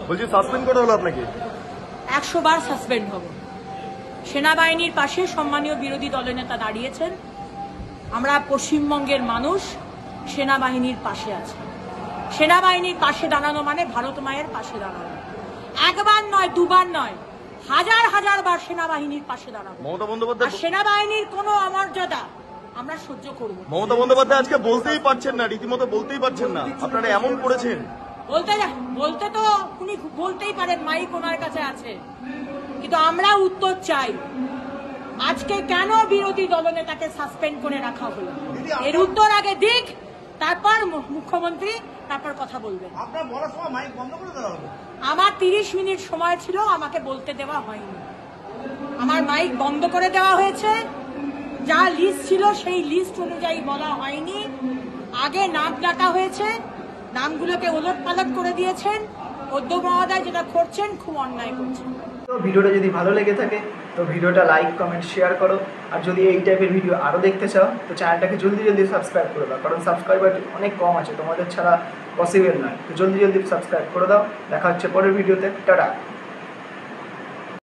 বলছি সাসপেন্ড করা হলো আপনাকে? 100 বার সাসপেন্ড হব। সেনাবাহিনীর পাশে সম্মানীয় বিরোধী দলনেতা দাঁড়িয়েছেন। আমরা পশ্চিমবঙ্গের মানুষ সেনাবাহিনীর পাশে আছে। সেনাবাহিনীর পাশে দাঁড়ানো মানে ভারত মায়ের পাশে দাঁড়ানো। একবার নয়, দুবার নয়, হাজার হাজার বার সেনাবাহিনীর পাশে দাঁড়াবো। মমতা বন্দ্যোপাধ্যায় সেনাবাহিনীর কোনো অমর্যাদা আমরা সহ্য করব। মমতা বন্দ্যোপাধ্যায় আজকে বলতেই পারছেন না, রীতিমতো বলতেই পারছেন না, আপনারা এমন করেছেন। বলতে তো উনি বলতেই পারেন, মাইক ওনার কাছে আছে, কিন্তু আমরা উত্তর চাই। আজকে কেন বিরোধী দলনেতাকে সাসপেন্ড করে রাখা হলো, এর উত্তর আগে দিক, তারপর মুখ্যমন্ত্রী তারপর কথা বলবেন। আপনার বলার সময় মাইক বন্ধ করে দেওয়া হবে। আমার 30 মিনিট সময় ছিল, আমাকে বলতে দেওয়া হয়নি। আমার মাইক বন্ধ করে দেওয়া হয়েছে। যা লিস্ট ছিল সেই লিস্ট অনুযায়ী বলা হয়নি। আগে নাম ডাকা হয়েছে, নামগুলোকে ওলটপালট করে দিয়েছেন। অধ্যক্ষ মহোদয় যেটা করছেন খুব অন্যায় করছেন। তো ভিডিওটা যদি ভালো লেগে থাকে তো ভিডিওটা লাইক, কমেন্ট, শেয়ার করো। আর যদি এই টাইপের ভিডিও আরও দেখতে চাও তো চ্যানেলটাকে জলদি সাবস্ক্রাইব করে দাও, কারণ সাবস্ক্রাইবার অনেক কম আছে, তোমাদের ছাড়া পসিবল নয়। তো জলদি সাবস্ক্রাইব করে দাও। দেখা হচ্ছে পরের ভিডিওতে। টাটা।